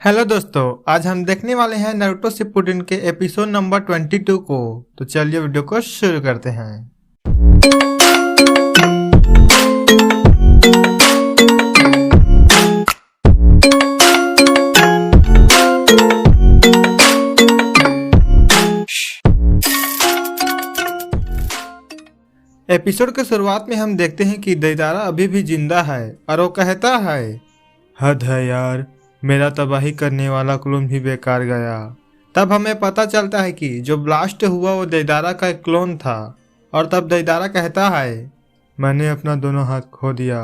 Hello दोस्तों, आज हम देखने वाले हैं नारुतो शिपुडेन के एपिसोड नंबर 22 को। तो चलिए वीडियो को शुरू करते हैं। एपिसोड के शुरुआत में हम देखते हैं कि देइदारा अभी भी जिंदा है और वो कहता है, हद है यार, मेरा तबाही करने वाला क्लोन भी बेकार गया। तब हमें पता चलता है कि जो ब्लास्ट हुआ वो देइदारा का एक क्लोन था। और तब देइदारा कहता है, मैंने अपना दोनों हाथ खो दिया,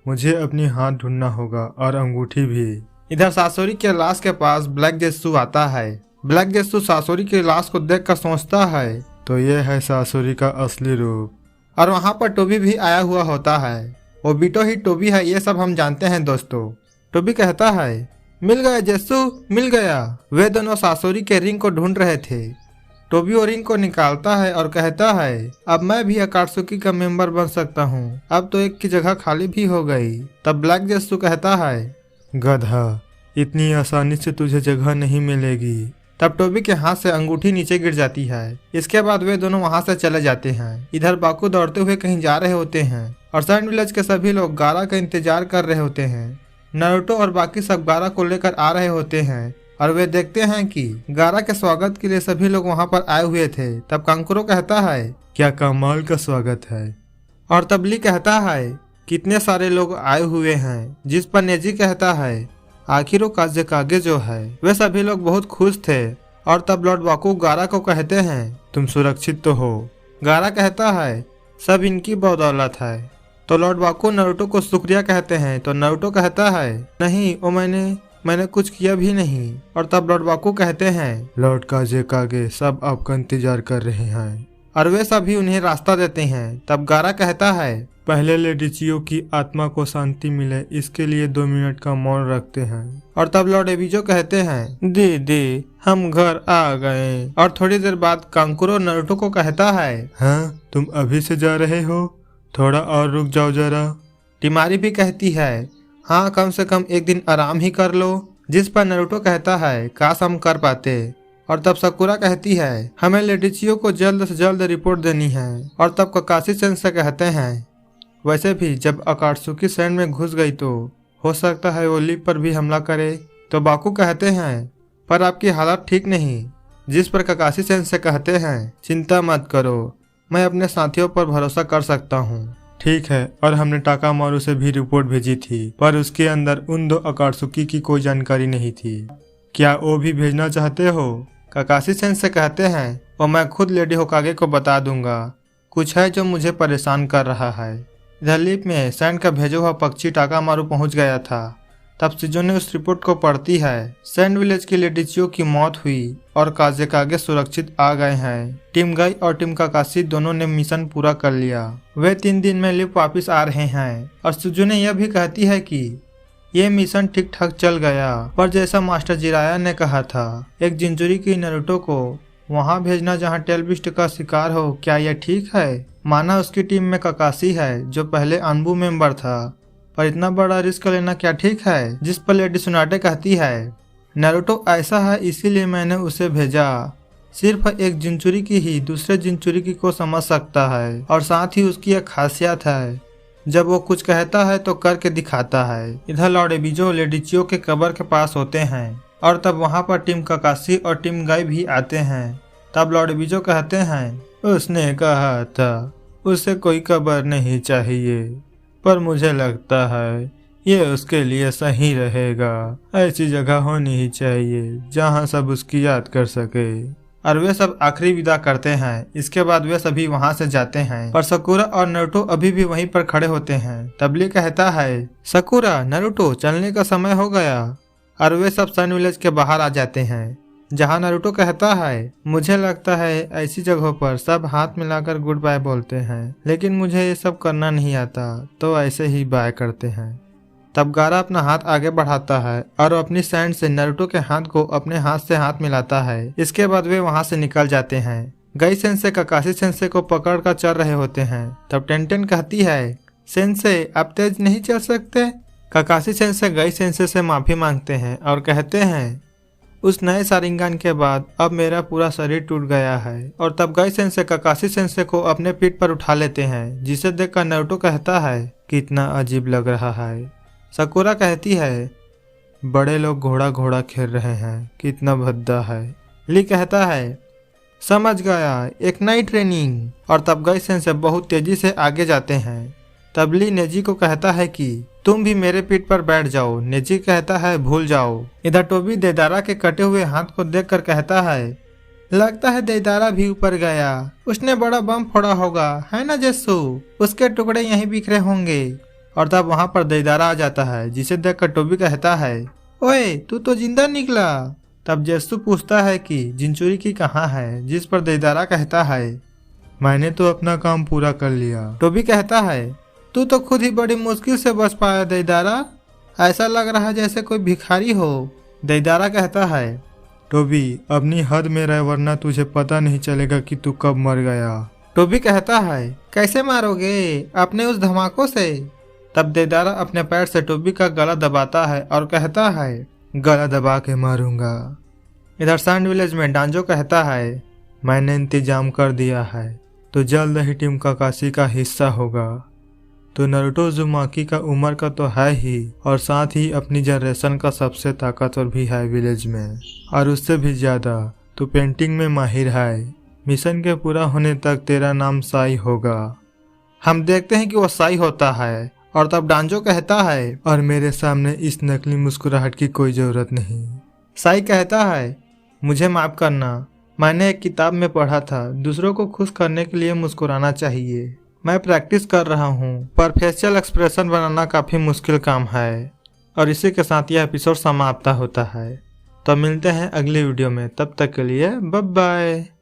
मुझे अपनी हाथ ढूंढना होगा और अंगूठी भी। इधर सासोरी के लाश के पास ब्लैक जेत्सु आता है। ब्लैक जेत्सु सासोरी की लाश को देखकर सोचता है, तो ये है सासोरी का असली रूप। और वहाँ पर टोबी भी आया हुआ होता है। ओबिटो ही टोबी है, ये सब हम जानते हैं दोस्तों। टोबी कहता है, मिल गया जेत्सु, मिल गया। वे दोनों सासोरी के रिंग को ढूंढ रहे थे। टोबी वो रिंग को निकालता है और कहता है, अब मैं भी अकात्सुकी का मेंबर बन सकता हूँ, अब तो एक की जगह खाली भी हो गई। तब ब्लैक जेत्सु कहता है, गधा, इतनी आसानी से तुझे जगह नहीं मिलेगी। तब टोबी के हाथ से अंगूठी नीचे गिर जाती है। इसके बाद वे दोनों वहां से चले जाते हैं। इधर बाकू दौड़ते हुए कहीं जा रहे होते हैं और सैंड विलेज के सभी लोग गारा का इंतजार कर रहे होते हैं। नारुतो और बाकी सब गारा को लेकर आ रहे होते हैं और वे देखते हैं कि गारा के स्वागत के लिए सभी लोग वहां पर आए हुए थे। तब कांकुरो कहता है, क्या कमाल का स्वागत है। और तब ली कहता है, कितने सारे लोग आए हुए हैं। जिस पर नेजी कहता है, आखिर वो काज़ेकागे जो है। वे सभी लोग बहुत खुश थे। और तब लॉर्ड बाकू गारा को कहते हैं, तुम सुरक्षित तो हो। गारा कहता है, सब इनकी बदौलत है। तो लॉर्ड बाकू नारुतो को शुक्रिया कहते हैं। तो नारुतो कहता है, नहीं, वो मैंने कुछ किया भी नहीं। और तब लॉर्ड बाकू कहते हैं, लॉर्ड काज़ेकागे सब आपका इंतजार कर रहे हैं। और वे सभी उन्हें रास्ता देते हैं। तब गारा कहता है, पहले लेडी चियो की आत्मा को शांति मिले, इसके लिए 2 मिनट का मौन रखते हैं। और तब लॉर्ड एबिजो कहते हैं, दीदी हम घर आ गए। और थोड़ी देर बाद कांकुरो नारुतो को कहता है, हाँ तुम अभी से जा रहे हो, थोड़ा और रुक जाओ जरा। टिमारी भी कहती है, हाँ कम से कम एक दिन आराम ही कर लो। जिस पर नारुतो कहता है, काश हम कर पाते। और तब साकुरा कहती है, हमें लेडी चियो को जल्द से जल्द रिपोर्ट देनी है। और तब ककाशी सेन से कहते हैं, वैसे भी जब अकात्सुकी सैंड में घुस गई तो हो सकता है वो लीप पर भी हमला करे। तो बाकू कहते हैं, पर आपकी हालत ठीक नहीं। जिस पर ककाशी सेन से कहते हैं, चिंता मत करो, मैं अपने साथियों पर भरोसा कर सकता हूँ। ठीक है, और हमने टाकामारू से भी रिपोर्ट भेजी थी, पर उसके अंदर उन 2 अकात्सुकी की कोई जानकारी नहीं थी। क्या वो भी भेजना चाहते हो? ककाशी सेन से कहते हैं, और मैं खुद लेडी होकागे को बता दूंगा। कुछ है जो मुझे परेशान कर रहा है। इधर लीप में सैंड का भेजा हुआ पक्षी टाकामारू पहुंच गया था। तब शिजो ने उस रिपोर्ट को पढ़ती है। सैंड विलेज की लेडी चियो की मौत हुई और काज़ेकागे सुरक्षित आ गए हैं। टीम गाई और टीम काकाशी दोनों ने मिशन पूरा कर लिया। वे 3 दिन में लीप वापिस आ रहे हैं। और शिजो ने यह भी कहती है कि ये मिशन ठीक ठाक चल गया, पर जैसा मास्टर जिराया ने कहा था, एक जिंजुरी की नारुतो को वहां भेजना जहां टेलबिस्ट का शिकार हो, क्या यह ठीक है? माना उसकी टीम में ककाशी है जो पहले अनबू मेंबर था, पर इतना बड़ा रिस्क लेना क्या ठीक है? जिस पर लेडी सुनाटे कहती है, नारुतो ऐसा है इसीलिए मैंने उसे भेजा। सिर्फ एक जिंचुरी की ही दूसरे जिंचुरी की को समझ सकता है, और साथ ही उसकी एक खासियत है, जब वो कुछ कहता है तो करके दिखाता है। इधर लॉर्ड एबिजो लेडी चियो के कब्र के पास होते हैं और तब वहां पर टीम ककाशी और टीम गाई भी आते हैं। तब लॉर्ड एबिजो कहते हैं, उसने कहा था उसे कोई कब्र नहीं चाहिए, पर मुझे लगता है ये उसके लिए सही रहेगा। ऐसी जगह होनी ही चाहिए जहां सब उसकी याद कर सके। और वे सब आखिरी विदा करते हैं। इसके बाद वे सभी वहां से जाते हैं, पर साकुरा और नारुतो अभी भी वहीं पर खड़े होते हैं। तब ली कहता है, साकुरा, नारुतो, चलने का समय हो गया। और वे सब सैंड विलेज के बाहर आ जाते हैं, जहां नारुतो कहता है, मुझे लगता है ऐसी जगहों पर सब हाथ मिलाकर गुड बाय बोलते हैं, लेकिन मुझे ये सब करना नहीं आता, तो ऐसे ही बाय करते हैं। तब गारा अपना हाथ आगे बढ़ाता है और अपनी सैंड से नारुतो के हाथ को अपने हाथ से हाथ मिलाता है। इसके बाद वे वहां से निकल जाते हैं। गई सेंसे ककाशी सेंसे को पकड़ कर चल रहे होते हैं। तब टेंटेन कहती है, सेंसे आप तेज नहीं चल सकते? काकाशी सेंसे गई सेंसे से माफी मांगते हैं और कहते हैं उस नए शारिंगान के बाद अब मेरा पूरा शरीर टूट गया है। और तब गई सेंसे काकाशी सेंसे को अपने पीठ पर उठा लेते हैं, जिसे देखकर नारुतो कहता है कितना अजीब लग रहा है। साकुरा कहती है बड़े लोग घोड़ा घोड़ा खेल रहे हैं, कितना भद्दा है। ली कहता है समझ गया, एक नई ट्रेनिंग। और तब गई सेंसे बहुत तेजी से आगे जाते हैं। तब ली नेजी को कहता है कि तुम भी मेरे पीठ पर बैठ जाओ। नेजी कहता है भूल जाओ। इधर टोबी देदारा के कटे हुए हाथ को देखकर कहता है लगता है देदारा भी ऊपर गया, उसने बड़ा बम फोड़ा होगा, है ना जेस्सू? उसके टुकड़े यहीं बिखरे होंगे। और तब वहां पर देदारा आ जाता है, जिसे देखकर टोबी कहता है ओए तू तो जिंदा निकला। तब जेस्सू पूछता है कि जिंचुरी की कहाँ है, जिस पर देदारा कहता है मैंने तो अपना काम पूरा कर लिया। टोबी कहता है तू तो खुद ही बड़ी मुश्किल से बच पाया देदारा, ऐसा लग रहा जैसे कोई भिखारी हो। देदारा कहता है टोबी अपनी हद में रह, वरना तुझे पता नहीं चलेगा कि तू कब मर गया। टोबी कहता है कैसे मारोगे? अपने उस धमाकों से। तब देदारा अपने पैर से टोबी का गला दबाता है और कहता है गला दबा के मारूंगा। इधर सैंड विलेज में डांजो कहता है मैंने इंतजाम कर दिया है, तो जल्द ही टीम काकाशी का हिस्सा होगा। तो नारुतो उज़ुमाकी का उम्र का तो है ही, और साथ ही अपनी जनरेशन का सबसे ताकतवर भी है विलेज में, और उससे भी ज़्यादा तो पेंटिंग में माहिर है। मिशन के पूरा होने तक तेरा नाम साई होगा। हम देखते हैं कि वो साई होता है। और तब डांजो कहता है और मेरे सामने इस नकली मुस्कुराहट की कोई ज़रूरत नहीं। साई कहता है मुझे माफ़ करना, मैंने एक किताब में पढ़ा था दूसरों को खुश करने के लिए मुस्कुराना चाहिए। मैं प्रैक्टिस कर रहा हूँ, पर फेशियल एक्सप्रेशन बनाना काफ़ी मुश्किल काम है। और इसी के साथ यह एपिसोड समाप्त होता है। तो मिलते हैं अगली वीडियो में, तब तक के लिए बाय बाय।